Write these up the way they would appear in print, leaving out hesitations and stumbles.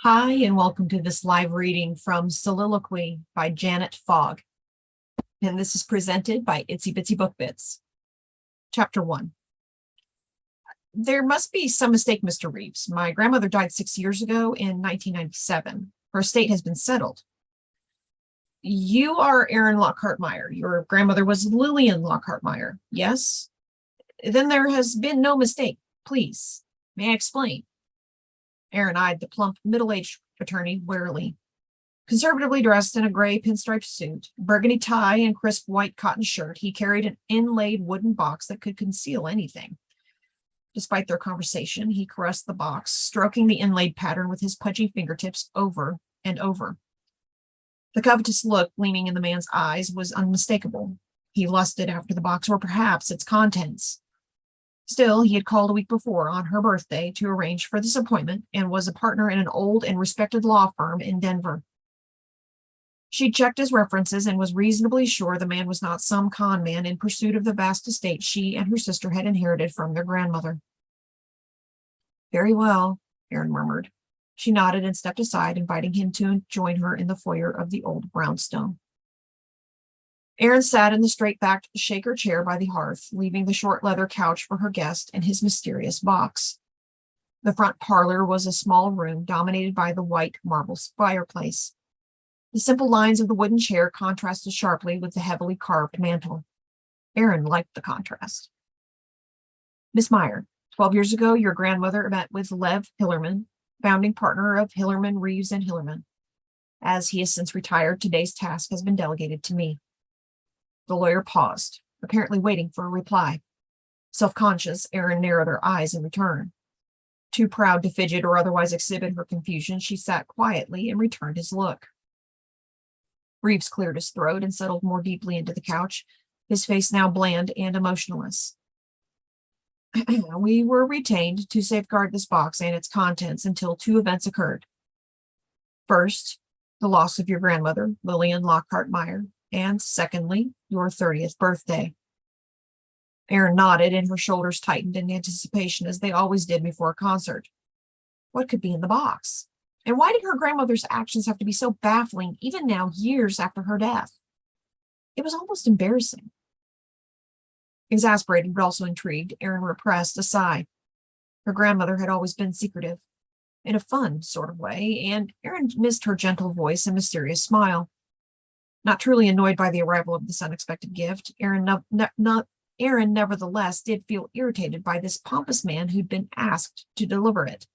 Hi, and welcome to this live reading from Soliloquy by Janet Fogg. And this is presented by Itsy Bitsy Book Bits. Chapter 1. There must be some mistake, Mr. Reeves. My grandmother died 6 years ago in 1997. Her estate has been settled. You are Erin Meyer. Your grandmother was Lillian Meyer. Yes? Then there has been no mistake. Please, may I explain? Erin eyed the plump, middle-aged attorney warily. Conservatively dressed in a gray pinstripe suit, burgundy tie, and crisp white cotton shirt, he carried an inlaid wooden box that could conceal anything. Despite their conversation, he caressed the box, stroking the inlaid pattern with his pudgy fingertips over and over. The covetous look gleaming in the man's eyes was unmistakable. He lusted after the box, or perhaps its contents. Still, he had called a week before on her birthday to arrange for this appointment and was a partner in an old and respected law firm in Denver. She checked his references and was reasonably sure the man was not some con man in pursuit of the vast estate she and her sister had inherited from their grandmother. Very well, Erin murmured. She nodded and stepped aside, inviting him to join her in the foyer of the old brownstone. Erin sat in the straight-backed shaker chair by the hearth, leaving the short leather couch for her guest and his mysterious box. The front parlor was a small room dominated by the white marble fireplace. The simple lines of the wooden chair contrasted sharply with the heavily carved mantel. Erin liked the contrast. Miss Meyer, 12 years ago, your grandmother met with Lev Hillerman, founding partner of Hillerman, Reeves, and Hillerman. As he has since retired, today's task has been delegated to me. The lawyer paused, apparently waiting for a reply. Self-conscious, Erin narrowed her eyes in return. Too proud to fidget or otherwise exhibit her confusion, she sat quietly and returned his look. Reeves cleared his throat and settled more deeply into the couch, his face now bland and emotionless. We were retained to safeguard this box and its contents until two events occurred. First, the loss of your grandmother, Lillian Meyer, and secondly, your 30th birthday. Erin nodded and her shoulders tightened in anticipation, as they always did before a concert. What could be in the box? And why did her grandmother's actions have to be so baffling, even now, years after her death? It was almost embarrassing. Exasperated but also intrigued, Erin repressed a sigh. Her grandmother had always been secretive, in a fun sort of way, and Erin missed her gentle voice and mysterious smile. Not truly annoyed by the arrival of this unexpected gift, Erin nevertheless did feel irritated by this pompous man who'd been asked to deliver it.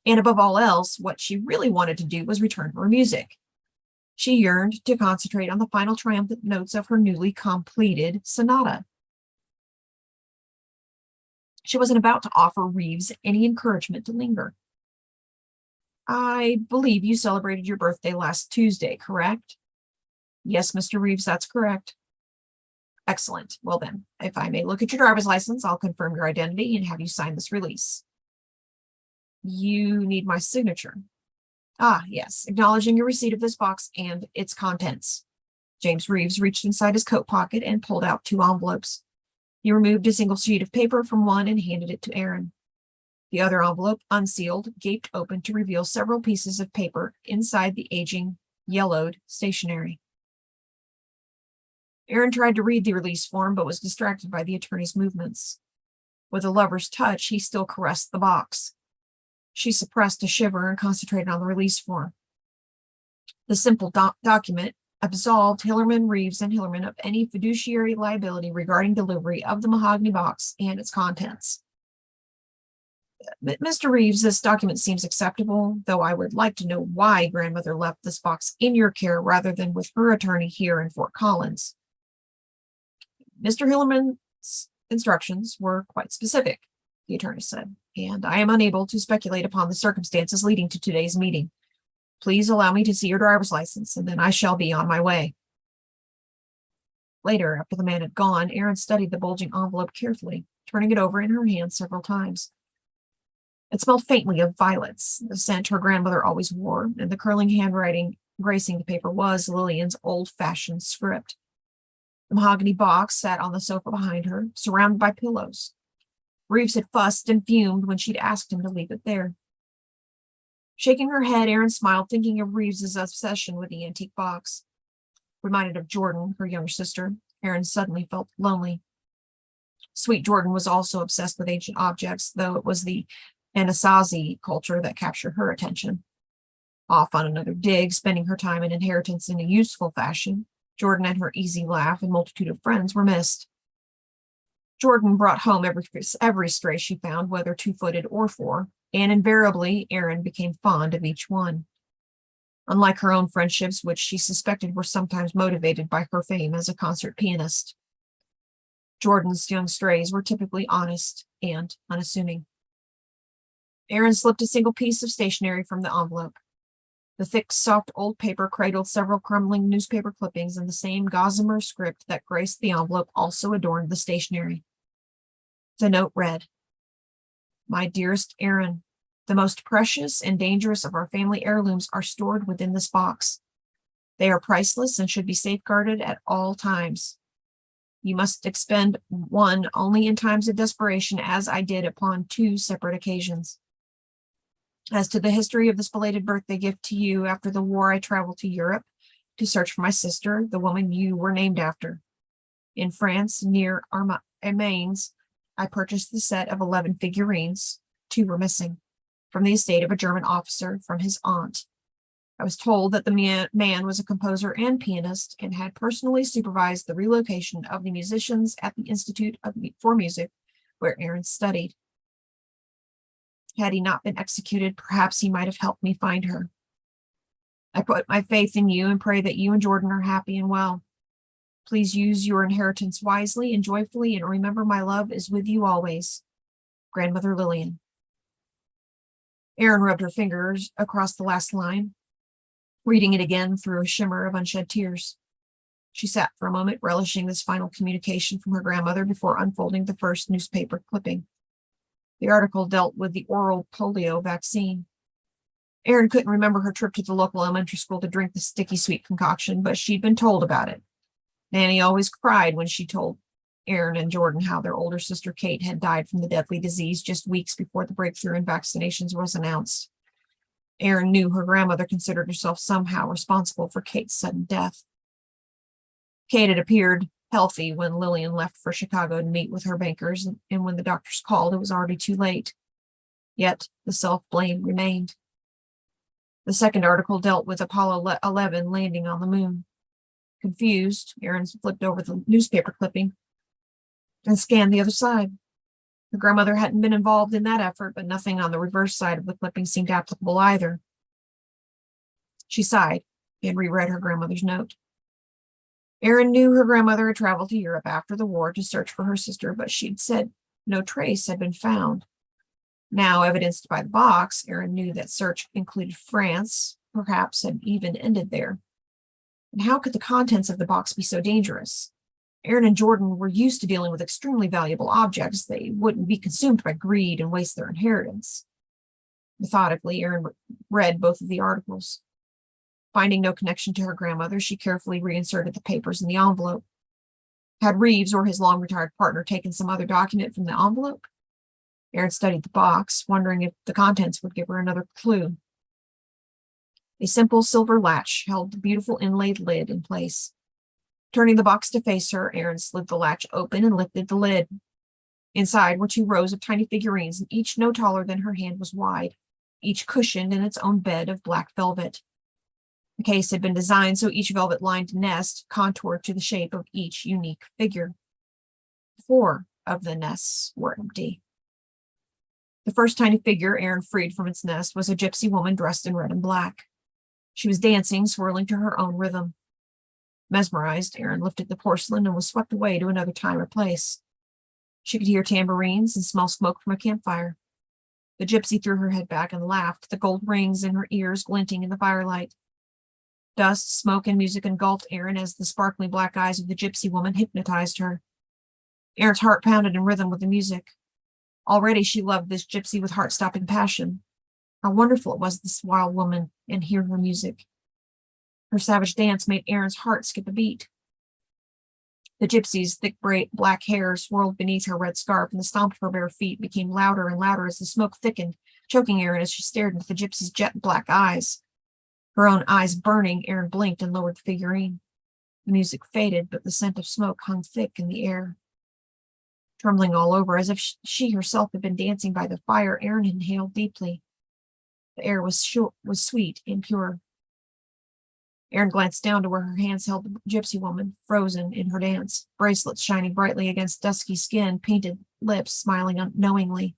And above all else, what she really wanted to do was return to her music. She yearned to concentrate on the final triumphant notes of her newly completed sonata. She wasn't about to offer Reeves any encouragement to linger. I believe you celebrated your birthday last Tuesday, correct? Yes, Mr. Reeves, that's correct. Excellent. Well then, if I may look at your driver's license, I'll confirm your identity and have you sign this release. You need my signature. Ah, yes, acknowledging your receipt of this box and its contents. James Reeves reached inside his coat pocket and pulled out two envelopes. He removed a single sheet of paper from one and handed it to Erin. The other envelope, unsealed, gaped open to reveal several pieces of paper inside the aging, yellowed stationery. Erin tried to read the release form, but was distracted by the attorney's movements. With a lover's touch, he still caressed the box. She suppressed a shiver and concentrated on the release form. The simple document absolved Hillerman, Reeves, and Hillerman of any fiduciary liability regarding delivery of the mahogany box and its contents. Mr. Reeves, this document seems acceptable, though I would like to know why grandmother left this box in your care rather than with her attorney here in Fort Collins. Mr. Hillerman's instructions were quite specific, the attorney said, and I am unable to speculate upon the circumstances leading to today's meeting. Please allow me to see your driver's license, and then I shall be on my way. Later, after the man had gone, Erin studied the bulging envelope carefully, turning it over in her hand several times. It smelled faintly of violets, the scent her grandmother always wore, and the curling handwriting gracing the paper was Lillian's old-fashioned script. The mahogany box sat on the sofa behind her, surrounded by pillows. Reeves had fussed and fumed when she'd asked him to leave it there. Shaking her head, Erin smiled, thinking of Reeves's obsession with the antique box. Reminded of Jordan, her younger sister, Erin suddenly felt lonely. Sweet Jordan was also obsessed with ancient objects, though it was the Anasazi culture that captured her attention. Off on another dig, spending her time and inheritance in a useful fashion, Jordan and her easy laugh and multitude of friends were missed. Jordan brought home every stray she found, whether two-footed or four, and invariably Erin became fond of each one. Unlike her own friendships, which she suspected were sometimes motivated by her fame as a concert pianist, Jordan's young strays were typically honest and unassuming. Erin slipped a single piece of stationery from the envelope. The thick, soft old paper cradled several crumbling newspaper clippings, and the same gossamer script that graced the envelope also adorned the stationery. The note read, "My dearest Erin, the most precious and dangerous of our family heirlooms are stored within this box. They are priceless and should be safeguarded at all times. You must expend one only in times of desperation, as I did upon 2 separate occasions. As to the history of this belated birthday gift to you, after the war I traveled to Europe to search for my sister, the woman you were named after. In France, near Amiens, I purchased the set of 11 figurines, 2 were missing, from the estate of a German officer from his aunt. I was told that the man was a composer and pianist and had personally supervised the relocation of the musicians at the Institute for Music, where Erin studied. Had he not been executed, perhaps he might have helped me find her. I put my faith in you and pray that you and Jordan are happy and well. Please use your inheritance wisely and joyfully, and remember my love is with you always. Grandmother Lillian." Erin rubbed her fingers across the last line, reading it again through a shimmer of unshed tears. She sat for a moment, relishing this final communication from her grandmother before unfolding the first newspaper clipping. The article dealt with the oral polio vaccine. Erin couldn't remember her trip to the local elementary school to drink the sticky sweet concoction, but she'd been told about it. Nanny always cried when she told Erin and Jordan how their older sister Kate had died from the deadly disease just weeks before the breakthrough in vaccinations was announced. Erin knew her grandmother considered herself somehow responsible for Kate's sudden death. Kate had appeared healthy when Lillian left for Chicago to meet with her bankers, and when the doctors called, it was already too late. Yet the self-blame remained. The second article dealt with Apollo 11 landing on the moon. Confused, Erin flipped over the newspaper clipping and scanned the other side. Her grandmother hadn't been involved in that effort, but nothing on the reverse side of the clipping seemed applicable either. She sighed and reread her grandmother's note. Erin knew her grandmother had traveled to Europe after the war to search for her sister, but she'd said no trace had been found. Now, evidenced by the box, Erin knew that search included France, perhaps had even ended there. And how could the contents of the box be so dangerous? Erin and Jordan were used to dealing with extremely valuable objects. They wouldn't be consumed by greed and waste their inheritance. Methodically, Erin read both of the articles. Finding no connection to her grandmother, she carefully reinserted the papers in the envelope. Had Reeves or his long-retired partner taken some other document from the envelope? Erin studied the box, wondering if the contents would give her another clue. A simple silver latch held the beautiful inlaid lid in place. Turning the box to face her, Erin slid the latch open and lifted the lid. Inside were 2 rows of tiny figurines, and each no taller than her hand was wide, each cushioned in its own bed of black velvet. The case had been designed so each velvet-lined nest contoured to the shape of each unique figure. 4 of the nests were empty. The first tiny figure Erin freed from its nest was a gypsy woman dressed in red and black. She was dancing, swirling to her own rhythm. Mesmerized, Erin lifted the porcelain and was swept away to another time or place. She could hear tambourines and smell smoke from a campfire. The gypsy threw her head back and laughed, the gold rings in her ears glinting in the firelight. Dust, smoke, and music engulfed Erin as the sparkling black eyes of the gypsy woman hypnotized her. Erin's heart pounded in rhythm with the music. Already she loved this gypsy with heart-stopping passion. How wonderful it was, this wild woman, and hear her music. Her savage dance made Erin's heart skip a beat. The gypsy's thick black hair swirled beneath her red scarf, and the stomp of her bare feet became louder and louder as the smoke thickened, choking Erin as she stared into the gypsy's jet black eyes. Her own eyes burning, Erin blinked and lowered the figurine. The music faded, but the scent of smoke hung thick in the air. Trembling all over, as if she herself had been dancing by the fire, Erin inhaled deeply. The air was sweet and pure. Erin glanced down to where her hands held the gypsy woman, frozen in her dance, bracelets shining brightly against dusky skin, painted lips smiling unknowingly.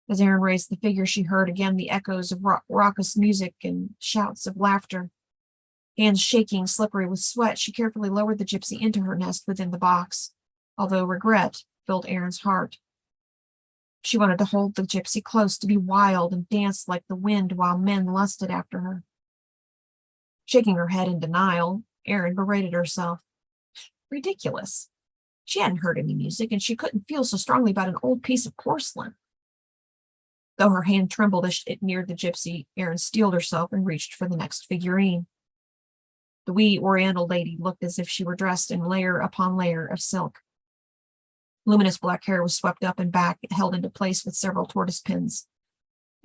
As Erin raised the figure, she heard again the echoes of raucous music and shouts of laughter. Hands shaking, slippery with sweat, she carefully lowered the gypsy into her nest within the box, although regret filled Erin's heart. She wanted to hold the gypsy close, to be wild and dance like the wind while men lusted after her. Shaking her head in denial, Erin berated herself. Ridiculous. She hadn't heard any music, and she couldn't feel so strongly about an old piece of porcelain. Though her hand trembled as it neared the gypsy, Erin steeled herself and reached for the next figurine. The wee Oriental lady looked as if she were dressed in layer upon layer of silk. Luminous black hair was swept up and back, held into place with several tortoise pins.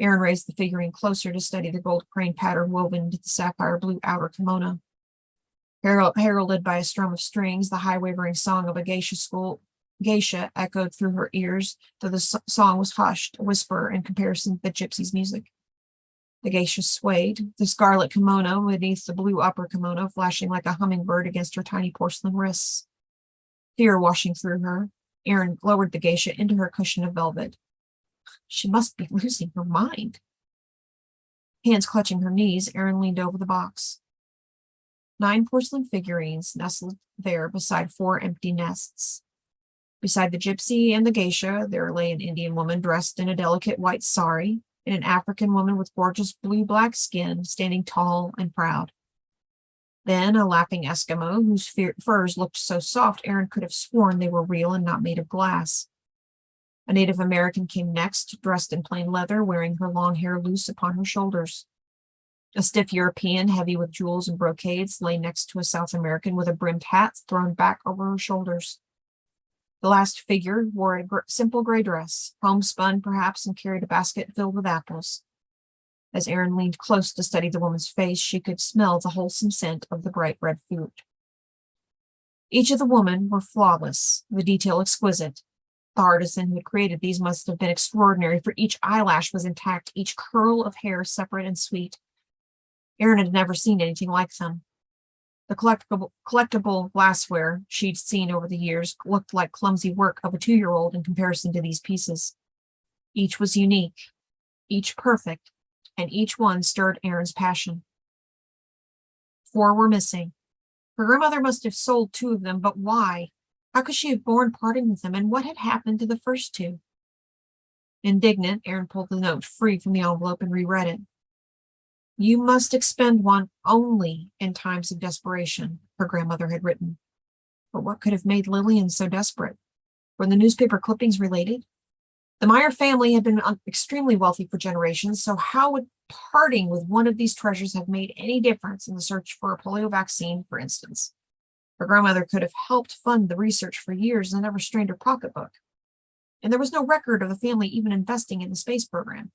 Erin raised the figurine closer to study the gold crane pattern woven into the sapphire blue outer kimono. Heralded by a strum of strings, the high wavering song of a geisha echoed through her ears, though the song was hushed, a whisper in comparison to the gypsy's music. The geisha swayed, the scarlet kimono beneath the blue upper kimono flashing like a hummingbird against her tiny porcelain wrists. Fear washing through her, Erin lowered the geisha into her cushion of velvet. She must be losing her mind. Hands clutching her knees, Erin leaned over the box. 9 porcelain figurines nestled there beside 4 empty nests. Beside the gypsy and the geisha, there lay an Indian woman dressed in a delicate white sari, and an African woman with gorgeous blue-black skin, standing tall and proud. Then a laughing Eskimo, whose furs looked so soft Erin could have sworn they were real and not made of glass. A Native American came next, dressed in plain leather, wearing her long hair loose upon her shoulders. A stiff European, heavy with jewels and brocades, lay next to a South American with a brimmed hat thrown back over her shoulders. The last figure wore a simple gray dress, homespun perhaps, and carried a basket filled with apples. As Erin leaned close to study the woman's face, she could smell the wholesome scent of the bright red fruit. Each of the women were flawless, the detail exquisite. The artisan who had created these must have been extraordinary, for each eyelash was intact, each curl of hair separate and sweet. Erin had never seen anything like them. The collectible glassware she'd seen over the years looked like clumsy work of a 2-year-old in comparison to these pieces. Each was unique, each perfect, and each one stirred Erin's passion. 4 were missing. Her grandmother must have sold 2 of them, but why? How could she have borne parting with them, and what had happened to the first 2? Indignant, Erin pulled the note free from the envelope and reread it. You must expend one only in times of desperation, her grandmother had written. But what could have made Lillian so desperate? Were the newspaper clippings related? The Meyer family had been extremely wealthy for generations, so how would parting with one of these treasures have made any difference in the search for a polio vaccine, for instance? Her grandmother could have helped fund the research for years and never strained her pocketbook. And there was no record of the family even investing in the space program.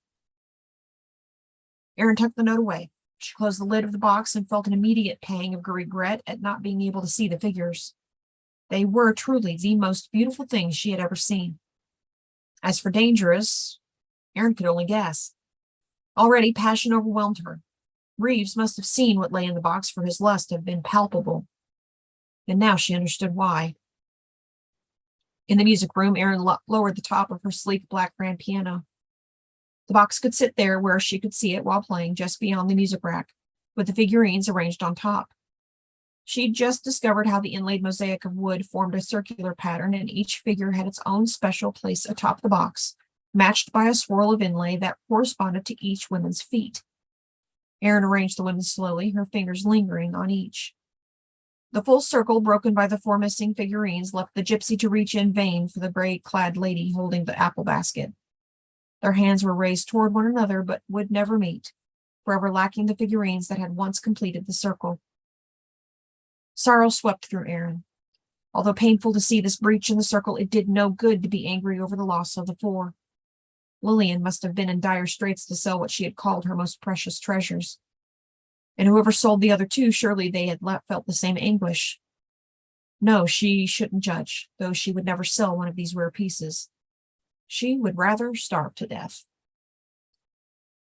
Erin tucked the note away. She closed the lid of the box and felt an immediate pang of regret at not being able to see the figures. They were truly the most beautiful things she had ever seen. As for dangerous, Erin could only guess. Already passion overwhelmed her. Reeves must have seen what lay in the box, for his lust had been palpable. And now she understood why. In the music room, Erin lowered the top of her sleek black grand piano. The box could sit there where she could see it while playing, just beyond the music rack, with the figurines arranged on top. She'd just discovered how the inlaid mosaic of wood formed a circular pattern, and each figure had its own special place atop the box, matched by a swirl of inlay that corresponded to each woman's feet. Erin arranged the women slowly, her fingers lingering on each. The full circle, broken by the 4 missing figurines, left the gypsy to reach in vain for the gray-clad lady holding the apple basket. Their hands were raised toward one another, but would never meet, forever lacking the figurines that had once completed the circle. Sorrow swept through Erin. Although painful to see this breach in the circle, it did no good to be angry over the loss of the 4. Lillian must have been in dire straits to sell what she had called her most precious treasures. And whoever sold the other two, surely they had felt the same anguish. No, she shouldn't judge, though she would never sell one of these rare pieces. She would rather starve to death.